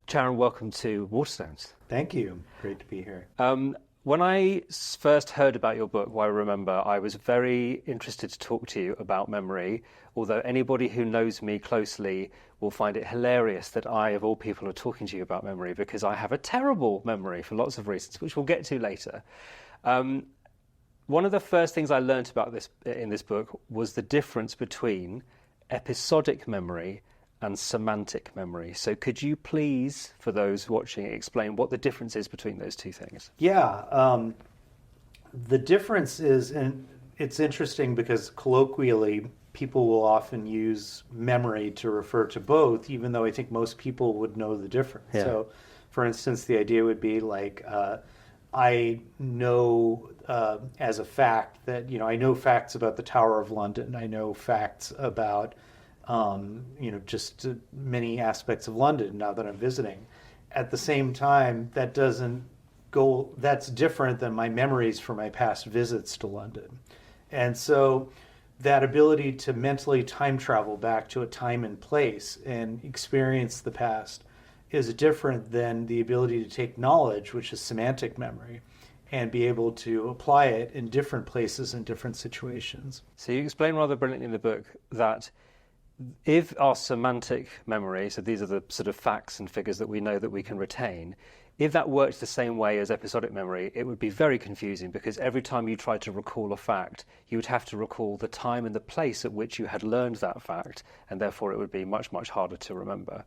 Charan, welcome to Waterstones. Thank you. Great to be here. When I first heard about your book, I remember I was very interested to talk to you about memory, although anybody who knows me closely will find it hilarious that I, of all people, are talking to you about memory, because I have a terrible memory for lots of reasons, which we'll get to later. One of the first things I learned about this in this book was the difference between episodic memory and semantic memory. So could you please, for those watching, explain what the difference is between those two things? Yeah, the difference is, and it's interesting because colloquially people will often use memory to refer to both, even though I think most people would know the difference. Yeah. So, for instance, the idea would be like, I know as a fact that, I know facts about the Tower of London. I know facts about just many aspects of London now that I'm visiting. At the same time, that's different than my memories from my past visits to London. And so that ability to mentally time travel back to a time and place and experience the past is different than the ability to take knowledge, which is semantic memory, and be able to apply it in different places and different situations. So you explain rather brilliantly in the book that if our semantic memory, so these are the sort of facts and figures that we know that we can retain, if that works the same way as episodic memory, it would be very confusing, because every time you tried to recall a fact, you would have to recall the time and the place at which you had learned that fact, and therefore it would be much, much harder to remember.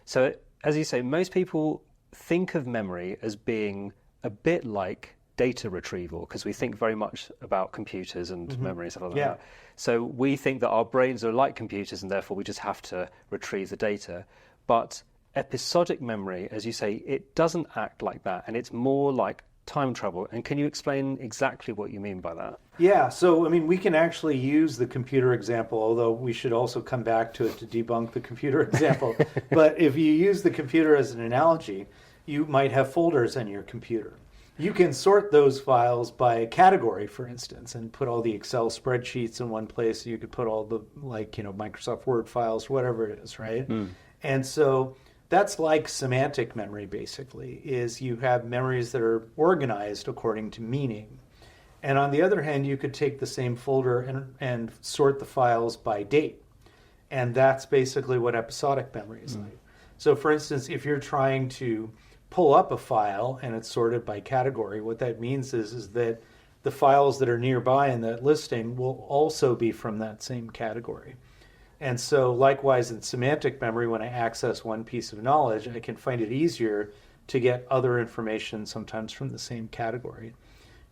So, as you say, most people think of memory as being a bit like data retrieval, because we think very much about computers and memory and stuff like that. So we think that our brains are like computers and therefore we just have to retrieve the data. But episodic memory, as you say, it doesn't act like that, and it's more like time travel. And can you explain exactly what you mean by that? Yeah, so we can actually use the computer example, although we should also come back to it to debunk the computer example. But if you use the computer as an analogy, you might have folders in your computer. You can sort those files by category, for instance, and put all the Excel spreadsheets in one place. You could put all the Microsoft Word files, whatever it is, right? And so that's like semantic memory, basically, is you have memories that are organized according to meaning. And on the other hand, you could take the same folder and sort the files by date. And that's basically what episodic memory is like. So, for instance, if you're trying to pull up a file and it's sorted by category, what that means is that the files that are nearby in that listing will also be from that same category. And so likewise in semantic memory, when I access one piece of knowledge, I can find it easier to get other information sometimes from the same category.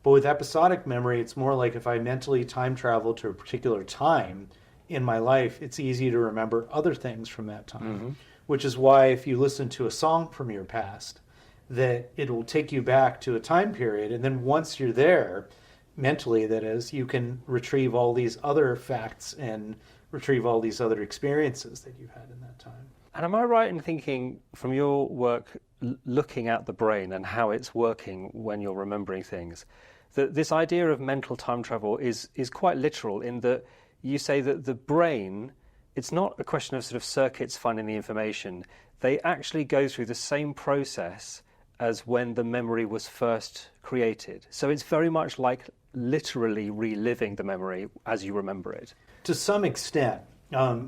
But with episodic memory, it's more like if I mentally time travel to a particular time in my life, it's easy to remember other things from that time, which is why if you listen to a song from your past, that it will take you back to a time period, and then once you're there, mentally that is, you can retrieve all these other facts and retrieve all these other experiences that you've had in that time. And am I right in thinking, from your work looking at the brain and how it's working when you're remembering things, that this idea of mental time travel is quite literal, in that you say that the brain, it's not a question of sort of circuits finding the information. They actually go through the same process as when the memory was first created. So it's very much like literally reliving the memory as you remember it. To some extent.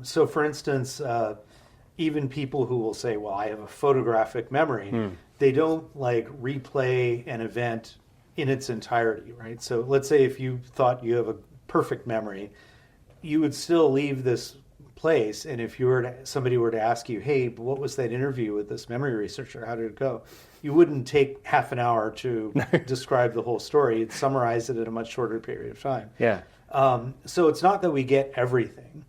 So for instance, even people who will say, well, I have a photographic memory, they don't replay an event in its entirety, right? So let's say if you thought you have a perfect memory, you would still leave this place, and if somebody were to ask you, hey, what was that interview with this memory researcher, how did it go, you wouldn't take half an hour to describe the whole story. You'd summarize it in a much shorter period of time. So it's not that we get everything,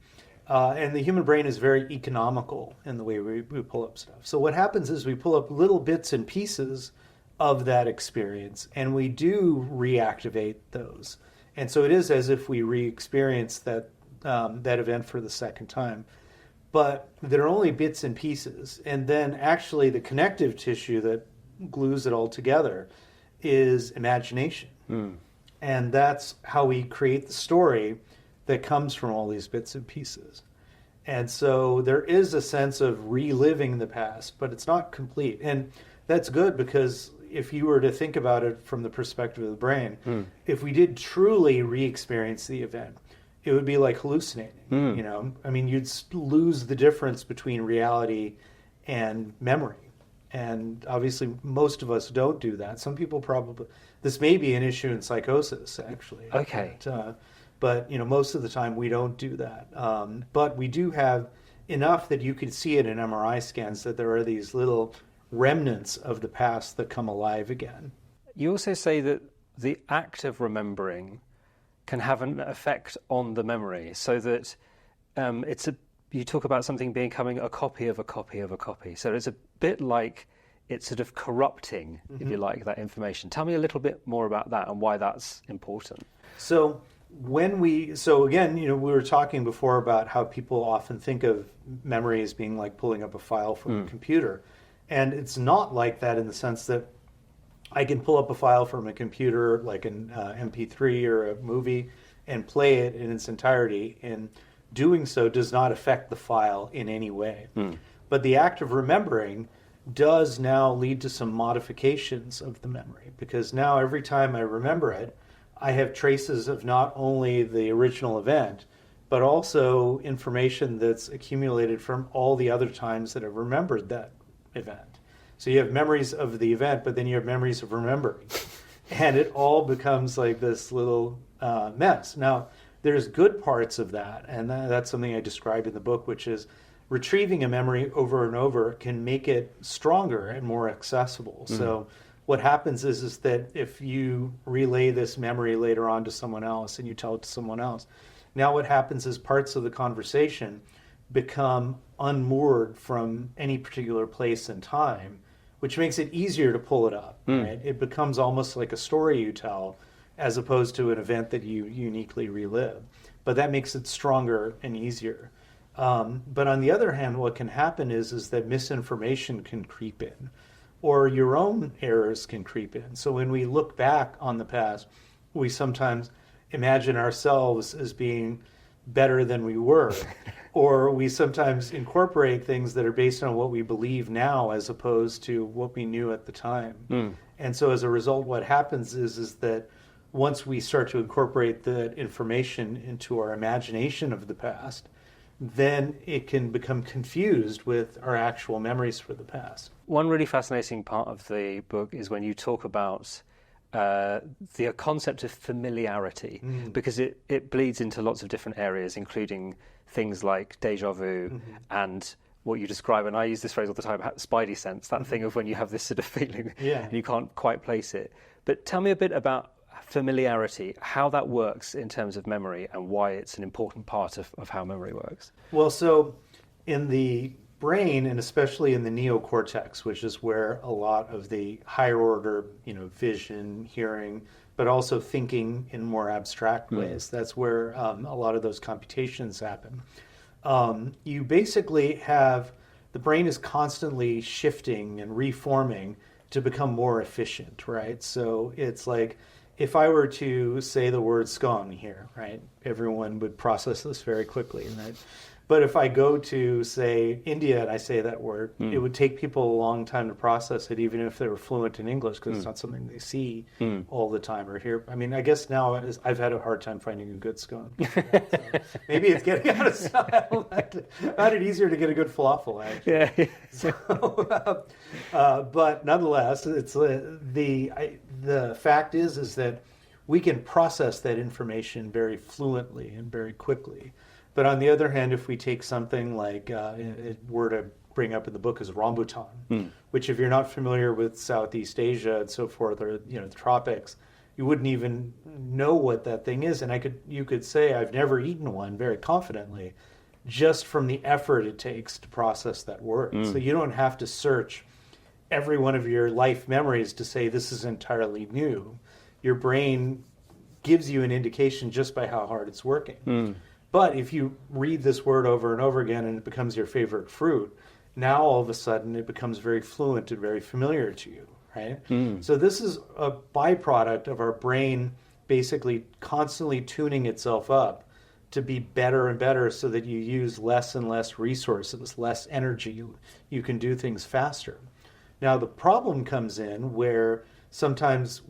and the human brain is very economical in the way we pull up stuff. So what happens is we pull up little bits and pieces of that experience, and we do reactivate those, and so it is as if we re-experience that event for the second time. But they're only bits and pieces. And then actually the connective tissue that glues it all together is imagination. And that's how we create the story that comes from all these bits and pieces. And so there is a sense of reliving the past, but it's not complete. And that's good, because if you were to think about it from the perspective of the brain, if we did truly re-experience the event, it would be like hallucinating. You know, I mean, you'd lose the difference between reality and memory. And obviously, most of us don't do that. Some people probably, this may be an issue in psychosis, actually. Okay. But you know, most of the time we don't do that. But we do have enough that you could see it in MRI scans that there are these little remnants of the past that come alive again. You also say that the act of remembering can have an effect on the memory, so that you talk about something becoming a copy of a copy of a copy. So it's a bit like it's sort of corrupting, if you like, that information. Tell me a little bit more about that and why that's important. So again, you know, we were talking before about how people often think of memory as being like pulling up a file from a computer. And it's not like that, in the sense that I can pull up a file from a computer, like an MP3 or a movie, and play it in its entirety. And doing so does not affect the file in any way. But the act of remembering does now lead to some modifications of the memory, because now every time I remember it, I have traces of not only the original event, but also information that's accumulated from all the other times that I've remembered that event. So you have memories of the event, but then you have memories of remembering. And it all becomes like this little mess. Now, there's good parts of that, and that's something I described in the book, which is retrieving a memory over and over can make it stronger and more accessible. So what happens is that if you relay this memory later on to someone else and you tell it to someone else, now what happens is parts of the conversation become unmoored from any particular place and time, which makes it easier to pull it up. Right? It becomes almost like a story you tell, as opposed to an event that you uniquely relive. But that makes it stronger and easier. But on the other hand, what can happen is that misinformation can creep in, or your own errors can creep in. So when we look back on the past, we sometimes imagine ourselves as being better than we were, or we sometimes incorporate things that are based on what we believe now as opposed to what we knew at the time. And so as a result, what happens is that once we start to incorporate that information into our imagination of the past, then it can become confused with our actual memories for the past. One really fascinating part of the book is when you talk about the concept of familiarity, because it bleeds into lots of different areas, including things like deja vu and what you describe, and I use this phrase all the time, spidey sense, that thing of when you have this sort of feeling and you can't quite place it. But tell me a bit about familiarity, how that works in terms of memory, and why it's an important part of how memory works. Well, so in the brain, and especially in the neocortex, which is where a lot of the higher order, you know, vision, hearing, but also thinking in more abstract ways, that's where a lot of those computations happen. You basically have, the brain is constantly shifting and reforming to become more efficient, right? So it's like, if I were to say the word scone here, right, everyone would process this very quickly, right? But if I go to, say, India and I say that word, it would take people a long time to process it, even if they were fluent in English, because it's not something they see all the time or hear. I mean, I guess now I've had a hard time finding a good scone. So maybe it's getting out of style. I found it easier to get a good falafel, actually. Yeah. So, but nonetheless, it's the fact is that we can process that information very fluently and very quickly. But on the other hand, if we take something like a word I bring up in the book is rambutan, which if you're not familiar with Southeast Asia and so forth, or the tropics, you wouldn't even know what that thing is. And you could say I've never eaten one very confidently, just from the effort it takes to process that word. So you don't have to search every one of your life memories to say this is entirely new. Your brain gives you an indication just by how hard it's working. But if you read this word over and over again and it becomes your favorite fruit, now all of a sudden it becomes very fluent and very familiar to you, right? So this is a byproduct of our brain basically constantly tuning itself up to be better and better so that you use less and less resources, less energy. You can do things faster. Now, the problem comes in where sometimes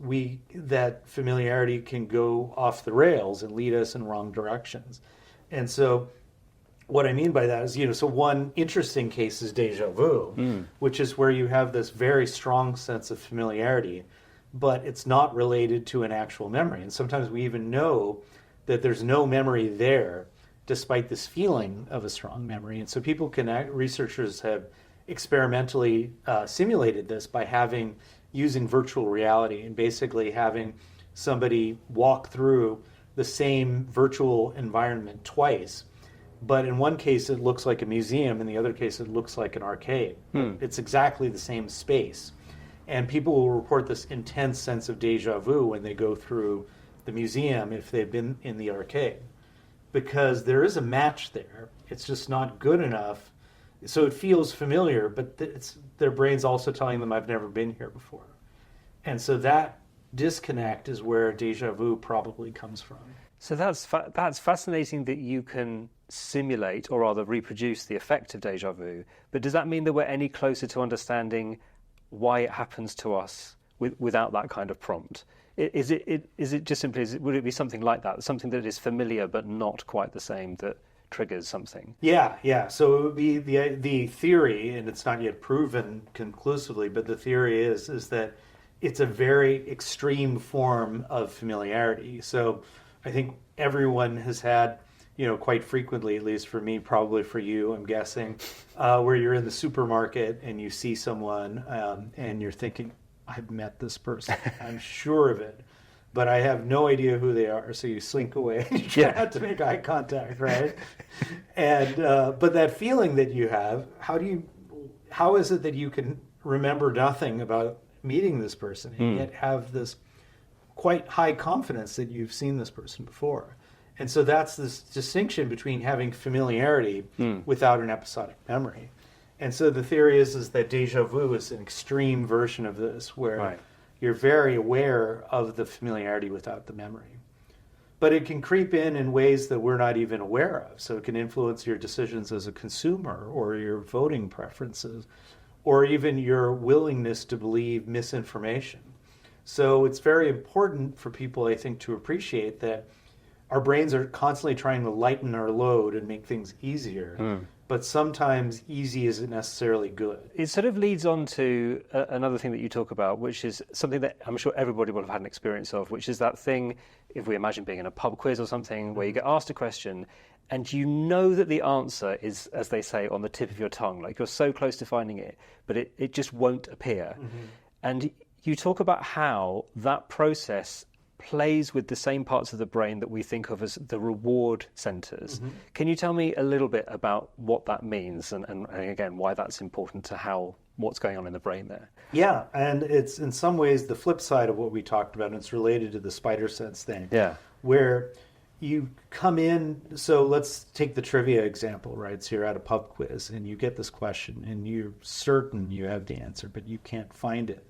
that familiarity can go off the rails and lead us in wrong directions. And so what I mean by that is, so one interesting case is deja vu, which is where you have this very strong sense of familiarity, but it's not related to an actual memory. And sometimes we even know that there's no memory there, despite this feeling of a strong memory. And so researchers have experimentally simulated this by using virtual reality and basically having somebody walk through the same virtual environment twice. But in one case, it looks like a museum. In the other case, it looks like an arcade. It's exactly the same space. And people will report this intense sense of deja vu when they go through the museum if they've been in the arcade, because there is a match there. It's just not good enough. So it feels familiar, but their brain's also telling them, I've never been here before. And so that disconnect is where deja vu probably comes from. So that's fascinating that you can simulate, or rather reproduce, the effect of deja vu. But does that mean that we're any closer to understanding why it happens to us without that kind of prompt? Is it just simply, would it be something like that, something that is familiar but not quite the same that triggers something? Yeah. So it would be the theory, and it's not yet proven conclusively, but the theory is that it's a very extreme form of familiarity. So I think everyone has had, quite frequently, at least for me, probably for you, I'm guessing, where you're in the supermarket and you see someone and you're thinking, I've met this person. I'm sure of it, but I have no idea who they are. So you slink away and you try not to make eye contact, right? And but that feeling that you have, how is it that you can remember nothing about meeting this person and yet have this quite high confidence that you've seen this person before? And so that's this distinction between having familiarity without an episodic memory. And so the theory is that deja vu is an extreme version of this, where you're very aware of the familiarity without the memory. But it can creep in ways that we're not even aware of. So it can influence your decisions as a consumer, or your voting preferences, or even your willingness to believe misinformation. So it's very important for people, I think, to appreciate that our brains are constantly trying to lighten our load and make things easier. But sometimes easy isn't necessarily good. It sort of leads on to another thing that you talk about, which is something that I'm sure everybody will have had an experience of, which is that thing, if we imagine being in a pub quiz or something, where you get asked a question and you know that the answer is, as they say, on the tip of your tongue, like you're so close to finding it, but it just won't appear. And you talk about how that process plays with the same parts of the brain that we think of as the reward centers. Can you tell me a little bit about what that means and again, why that's important to what's going on in the brain there? Yeah, and it's in some ways the flip side of what we talked about, and it's related to the spider sense thing. Yeah. Where you come in, so let's take the trivia example, right? So you're at a pub quiz and you get this question and you're certain you have the answer, but you can't find it.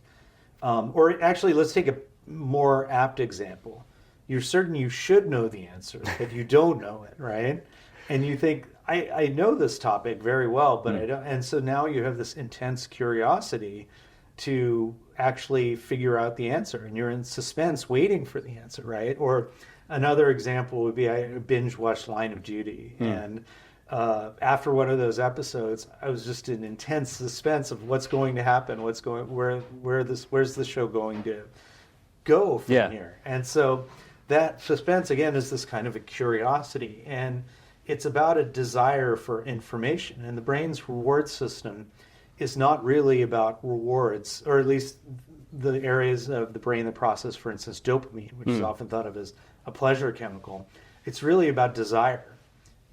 Or actually, let's take a more apt example. You're certain you should know the answer, but you don't know it, right? And you think, I know this topic very well, but I don't. And so now you have this intense curiosity to actually figure out the answer, and you're in suspense waiting for the answer, right? Or another example would be I binge watched Line of Duty, and after one of those episodes, I was just in intense suspense of what's going to happen, where's the show going to go from here. And so that suspense, again, is this kind of a curiosity, and it's about a desire for information. And the brain's reward system is not really about rewards, or at least the areas of the brain that process, for instance, dopamine, which is often thought of as a pleasure chemical. It's really about desire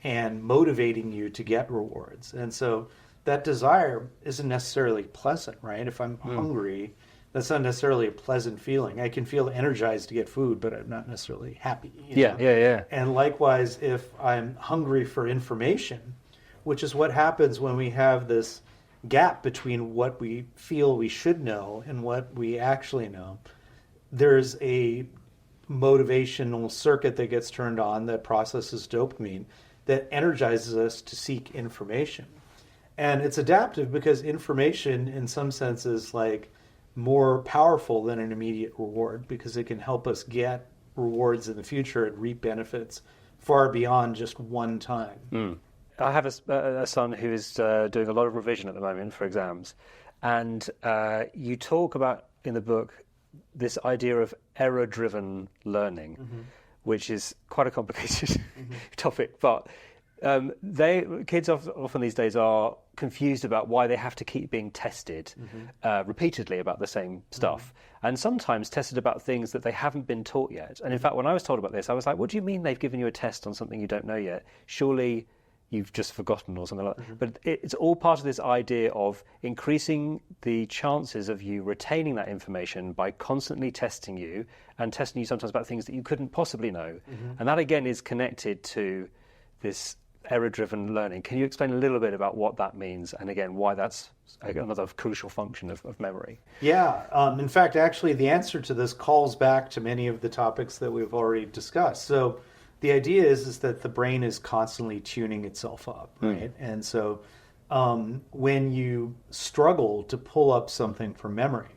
and motivating you to get rewards. And so that desire isn't necessarily pleasant, right? If I'm hungry, that's not necessarily a pleasant feeling. I can feel energized to get food, but I'm not necessarily happy. You know? Yeah. And likewise, if I'm hungry for information, which is what happens when we have this gap between what we feel we should know and what we actually know, there's a motivational circuit that gets turned on that processes dopamine that energizes us to seek information. And it's adaptive because information in some sense is like more powerful than an immediate reward because it can help us get rewards in the future and reap benefits far beyond just one time. I have a son who is doing a lot of revision at the moment for exams, and you talk about in the book this idea of error-driven learning, which is quite a complicated topic, but kids often these days are confused about why they have to keep being tested repeatedly about the same stuff, and sometimes tested about things that they haven't been taught yet. And in fact, when I was told about this, I was like, what do you mean they've given you a test on something you don't know yet? Surely you've just forgotten or something like that. But it's all part of this idea of increasing the chances of you retaining that information by constantly testing you and testing you sometimes about things that you couldn't possibly know. And that again is connected to this error-driven learning. Can you explain a little bit about what that means and again why that's another crucial function of memory? Yeah, in fact, actually the answer to this calls back to many of the topics that we've already discussed. So the idea is that the brain is constantly tuning itself up, right? And so when you struggle to pull up something from memory,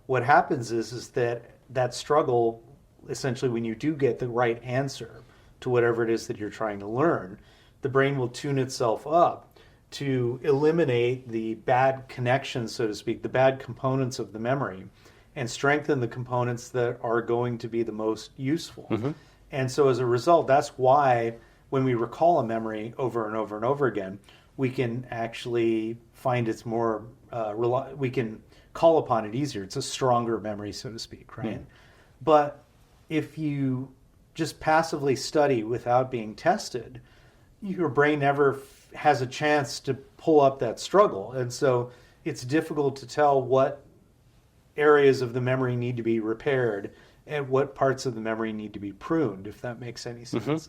what happens is that struggle, essentially when you do get the right answer to whatever it is that you're trying to learn, the brain will tune itself up to eliminate the bad connections, so to speak, the bad components of the memory, and strengthen the components that are going to be the most useful. And so as a result, that's why when we recall a memory over and over and over again, we can actually find it's more, we can call upon it easier. It's a stronger memory, so to speak, right? But if you just passively study without being tested, your brain never has a chance to pull up that struggle. And so it's difficult to tell what areas of the memory need to be repaired and what parts of the memory need to be pruned, if that makes any sense.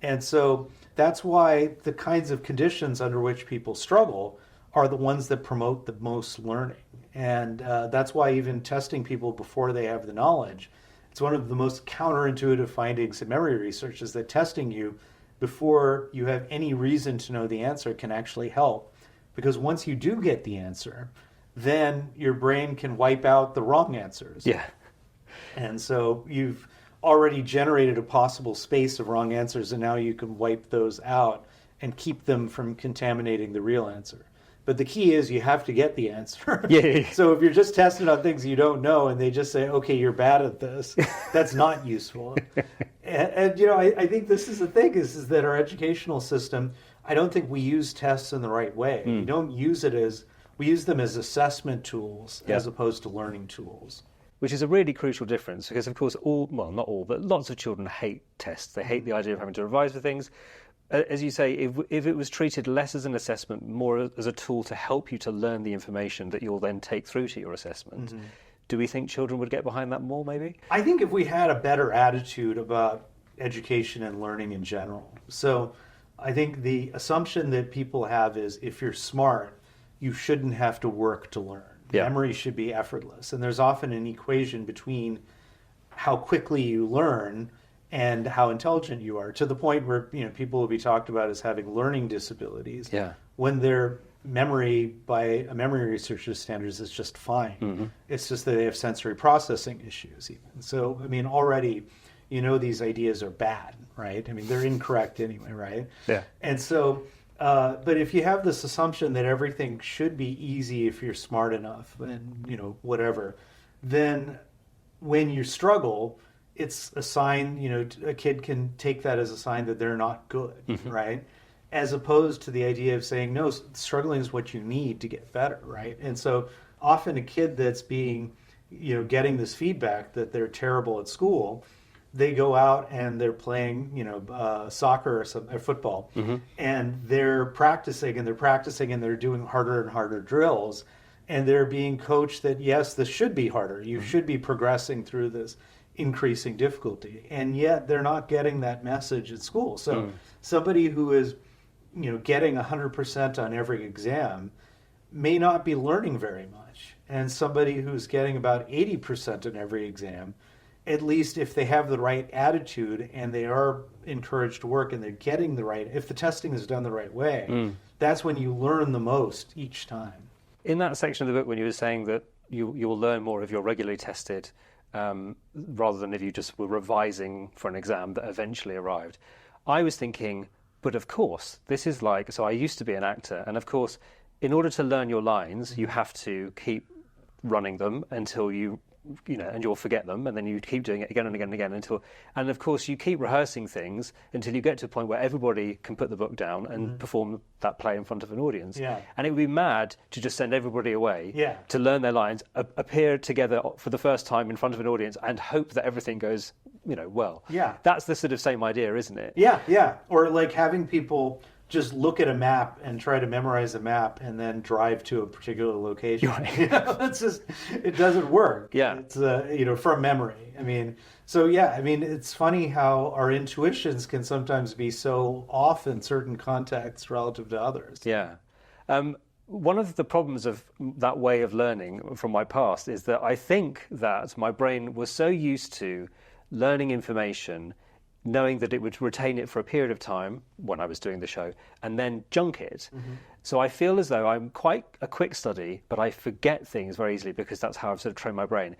And so that's why the kinds of conditions under which people struggle are the ones that promote the most learning. And that's why even testing people before they have the knowledge, it's one of the most counterintuitive findings in memory research is that testing you before you have any reason to know the answer can actually help. Because once you do get the answer, then your brain can wipe out the wrong answers. Yeah. And so you've already generated a possible space of wrong answers, and now you can wipe those out and keep them from contaminating the real answer. But the key is you have to get the answer. So if you're just tested on things you don't know and they just say, okay, you're bad at this, that's not useful. And you know, I think this is the thing is that our educational system, I don't think we use tests in the right way. We don't use we use them as assessment tools as opposed to learning tools. Which is a really crucial difference because, of course, not all, but lots of children hate tests. They hate the idea of having to revise for things. As you say, if it was treated less as an assessment, more as a tool to help you to learn the information that you'll then take through to your assessment, do we think children would get behind that more, maybe? I think if we had a better attitude about education and learning in general. So I think the assumption that people have is if you're smart, you shouldn't have to work to learn. Memory should be effortless. And there's often an equation between how quickly you learn and how intelligent you are, to the point where people will be talked about as having learning disabilities when their memory by a memory researcher's standards is just fine. It's just that they have sensory processing issues even. So, I mean, already, these ideas are bad, right? I mean, they're incorrect anyway, right? Yeah. And so, but if you have this assumption that everything should be easy if you're smart enough and, whatever, then when you struggle, it's a sign, a kid can take that as a sign that they're not good, right? As opposed to the idea of saying, no, struggling is what you need to get better, right? And so often a kid that's being, getting this feedback that they're terrible at school, they go out and they're playing, soccer or football, and they're practicing and they're doing harder and harder drills, and they're being coached that, yes, this should be harder. You should be progressing through this increasing difficulty, and yet they're not getting that message at school. So somebody who is, getting 100% on every exam may not be learning very much, and somebody who's getting about 80% on every exam at least if they have the right attitude and they are encouraged to work and they're getting the right, if the testing is done the right way, that's when you learn the most each time. In that section of the book, when you were saying that you will learn more if you're regularly tested, rather than if you just were revising for an exam that eventually arrived, I was thinking, but of course, this is like, so I used to be an actor, and of course, in order to learn your lines, you have to keep running them until and you'll forget them, and then you keep doing it again and again and again and of course you keep rehearsing things until you get to a point where everybody can put the book down and perform that play in front of an audience. Yeah. And it would be mad to just send everybody away Yeah. to learn their lines, appear together for the first time in front of an audience, and hope that everything goes, well. Yeah. That's the sort of same idea, isn't it? Yeah. Or like having people just look at a map and try to memorize a map and then drive to a particular location. Right. That's just, it doesn't work. Yeah. It's, from memory. It's funny how our intuitions can sometimes be so off in certain contexts relative to others. Yeah. One of the problems of that way of learning from my past is that I think that my brain was so used to learning information, knowing that it would retain it for a period of time when I was doing the show, and then junk it. So I feel as though I'm quite a quick study, but I forget things very easily because that's how I've sort of trained my brain.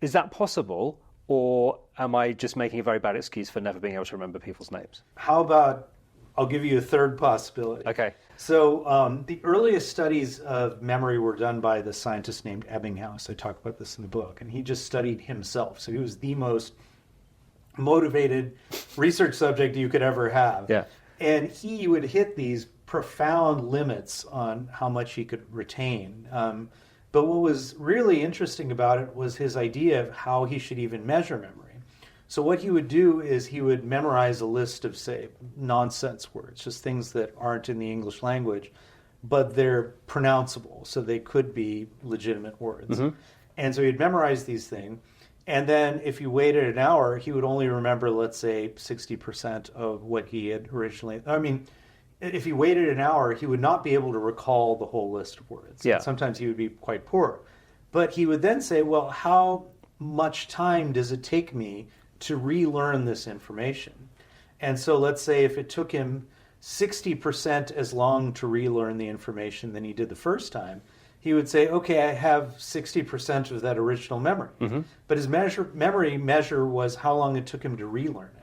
Is that possible, or am I just making a very bad excuse for never being able to remember people's names? How about, I'll give you a third possibility. Okay. So the earliest studies of memory were done by the scientist named Ebbinghaus. I talk about this in the book, and he just studied himself. So he was the most motivated research subject you could ever have. Yeah. And he would hit these profound limits on how much he could retain. But what was really interesting about it was his idea of how he should even measure memory. So what he would do is he would memorize a list of, say, nonsense words, just things that aren't in the English language, but they're pronounceable, so they could be legitimate words. And so he'd memorize these things. And then if you waited an hour, he would only remember, let's say, 60% of what he had originally... if he waited an hour, he would not be able to recall the whole list of words. Yeah. Sometimes he would be quite poor. But he would then say, well, how much time does it take me to relearn this information? And so let's say if it took him 60% as long to relearn the information than he did the first time, he would say, okay, I have 60% of that original memory. But his memory measure was how long it took him to relearn it.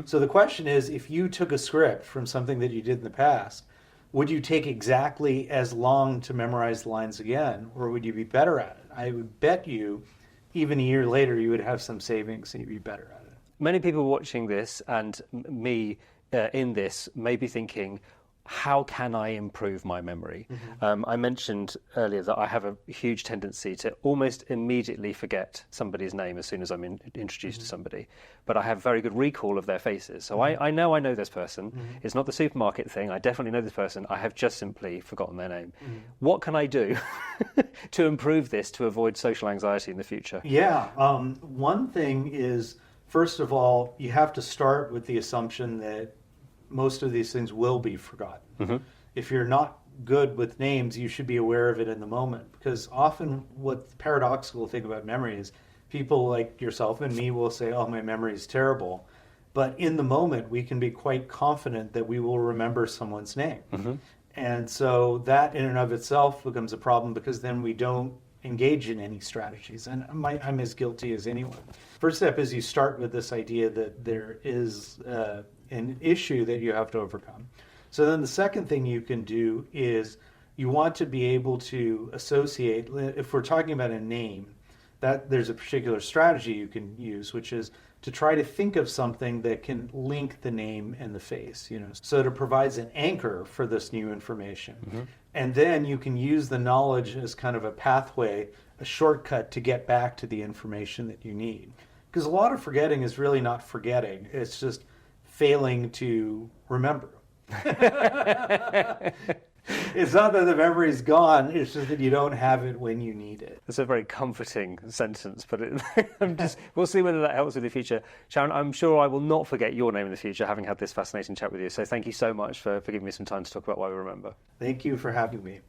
So the question is, if you took a script from something that you did in the past, would you take exactly as long to memorize the lines again, or would you be better at it? I would bet you, even a year later, you would have some savings and you'd be better at it. Many people watching this, and me in this, may be thinking, how can I improve my memory? I mentioned earlier that I have a huge tendency to almost immediately forget somebody's name as soon as I'm introduced to somebody, but I have very good recall of their faces. So I know this person. It's not the supermarket thing. I definitely know this person. I have just simply forgotten their name. What can I do to improve this, to avoid social anxiety in the future? Yeah. One thing is, first of all, you have to start with the assumption that most of these things will be forgotten. If you're not good with names, you should be aware of it in the moment, because often what the paradoxical thing about memory is people like yourself and me will say, oh, my memory is terrible. But in the moment, we can be quite confident that we will remember someone's name. And so that in and of itself becomes a problem, because then we don't engage in any strategies. And I'm as guilty as anyone. First step is you start with this idea that there is an issue that you have to overcome. So then the second thing you can do is you want to be able to associate, if we're talking about a name, that there's a particular strategy you can use, which is to try to think of something that can link the name and the face, so that it provides an anchor for this new information. And then you can use the knowledge as kind of a pathway, a shortcut to get back to the information that you need. Because a lot of forgetting is really not forgetting. It's just failing to remember. It's not that the memory's gone, it's just that you don't have it when you need it. That's a very comforting sentence, but we'll see whether that helps in the future. Charan, I'm sure I will not forget your name in the future, having had this fascinating chat with you. So thank you so much for giving me some time to talk about why we remember. Thank you for having me.